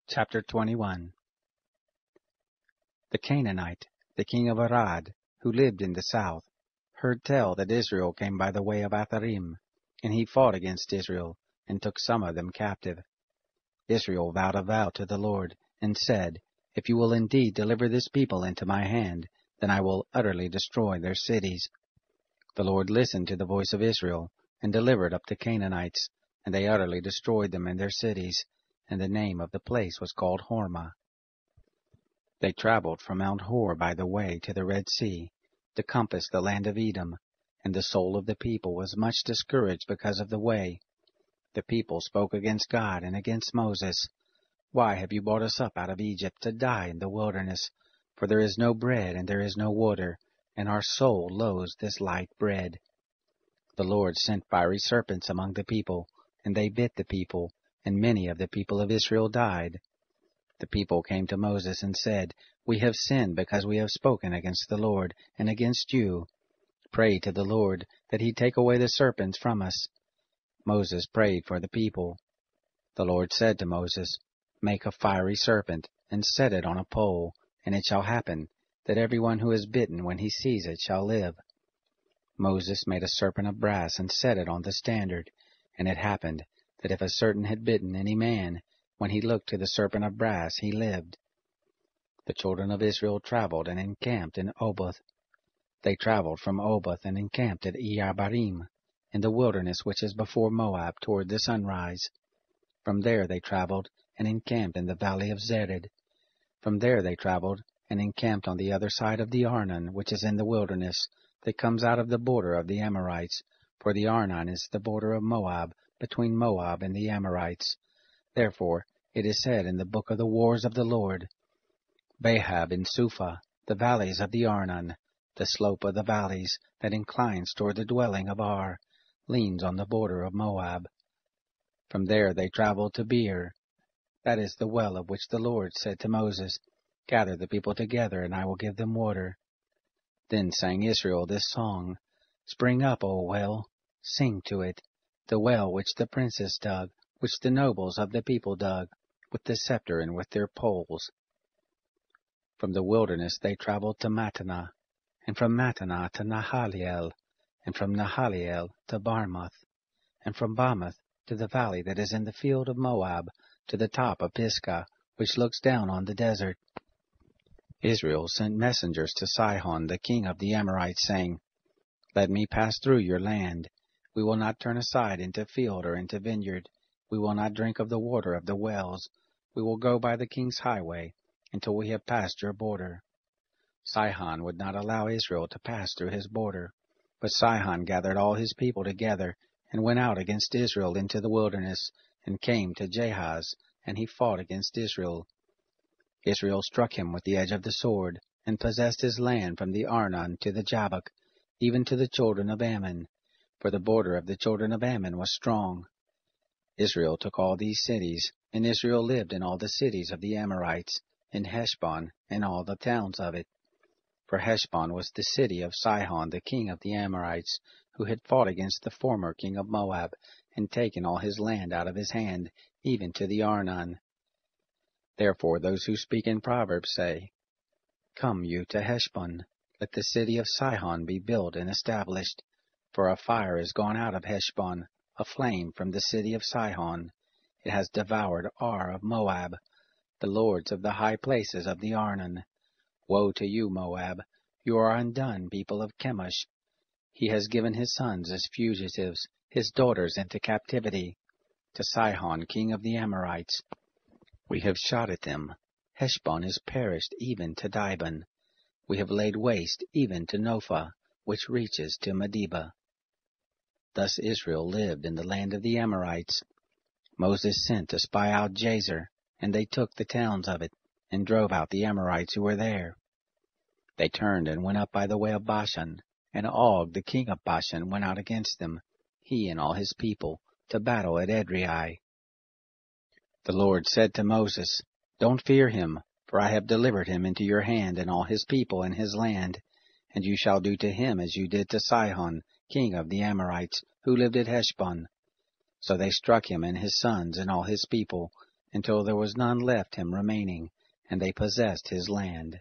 Chapter 21. The Canaanite, the king of Arad, who lived in the south, heard tell that Israel came by the way of Atharim, and he fought against Israel, and took some of them captive. Israel vowed a vow to the Lord, and said, If you will indeed deliver this people into my hand, then I will utterly destroy their cities. The Lord listened to the voice of Israel, and delivered up the Canaanites, and they utterly destroyed them and their cities, and the name of the place was called Hormah. They traveled from Mount Hor by the way to the Red Sea, to compass the land of Edom, and the soul of the people was much discouraged because of the way. The people spoke against God and against Moses. Why have you brought us up out of Egypt to die in the wilderness? For there is no bread and there is no water, and our soul loathes this light bread. The Lord sent fiery serpents among the people, and they bit the people, and many of the people of Israel died. The people came to Moses and said, We have sinned because we have spoken against the Lord and against you. Pray to the Lord that he take away the serpents from us. Moses prayed for the people. The Lord said to Moses, Make a fiery serpent, and set it on a pole, and it shall happen that everyone who is bitten when he sees it shall live. Moses made a serpent of brass and set it on the standard, and it happened that if a serpent had bitten any man, when he looked to the serpent of brass, he lived. The children of Israel traveled and encamped in Oboth. They traveled from Oboth and encamped at Iyabarim, in the wilderness which is before Moab toward the sunrise. From there they traveled and encamped in the valley of Zered. From there they traveled and encamped on the other side of the Arnon, which is in the wilderness, that comes out of the border of the Amorites, for the Arnon is the border of Moab, between Moab and the Amorites. Therefore it is said in the book of the wars of the Lord, Bahab and Suphah, the valleys of the Arnon, the slope of the valleys that inclines toward the dwelling of Ar, leans on the border of Moab. From there they traveled to Beer. That is the well of which the Lord said to Moses, Gather the people together, and I will give them water. Then sang Israel this song, Spring up, O well, sing to it, the well which the princes dug, which the nobles of the people dug, with the scepter and with their poles. From the wilderness they traveled to Mattanah, and from Mattanah to Nahaliel, and from Nahaliel to Barmoth, and from Barmoth to the valley that is in the field of Moab, to the top of Pisgah, which looks down on the desert. Israel sent messengers to Sihon, the king of the Amorites, saying, Let me pass through your land. We will not turn aside into field or into vineyard. We will not drink of the water of the wells. We will go by the king's highway, until we have passed your border. Sihon would not allow Israel to pass through his border, but Sihon gathered all his people together, and went out against Israel into the wilderness, and came to Jahaz, and he fought against Israel. Israel struck him with the edge of the sword, and possessed his land from the Arnon to the Jabbok, even to the children of Ammon, for the border of the children of Ammon was strong. Israel took all these cities, and Israel lived in all the cities of the Amorites, in Heshbon, and all the towns of it. For Heshbon was the city of Sihon the king of the Amorites, who had fought against the former king of Moab, and taken all his land out of his hand, even to the Arnon. Therefore those who speak in Proverbs say, Come you to Heshbon, let the city of Sihon be built and established. For a fire is gone out of Heshbon, a flame from the city of Sihon. It has devoured Ar of Moab, the lords of the high places of the Arnon. Woe to you, Moab! You are undone, people of Chemosh. He has given his sons as fugitives, his daughters into captivity. To Sihon, king of the Amorites, we have shot at them. Heshbon is perished even to Dibon. We have laid waste even to Nophah, which reaches to Medeba. Thus Israel lived in the land of the Amorites. Moses sent to spy out Jazer, and they took the towns of it, and drove out the Amorites who were there. They turned and went up by the way of Bashan, and Og the king of Bashan went out against them, he and all his people, to battle at Edrei. The Lord said to Moses, Don't fear him, for I have delivered him into your hand and all his people and his land, and you shall do to him as you did to Sihon, king of the Amorites, who lived at Heshbon. So they struck him and his sons and all his people, until there was none left him remaining, and they possessed his land.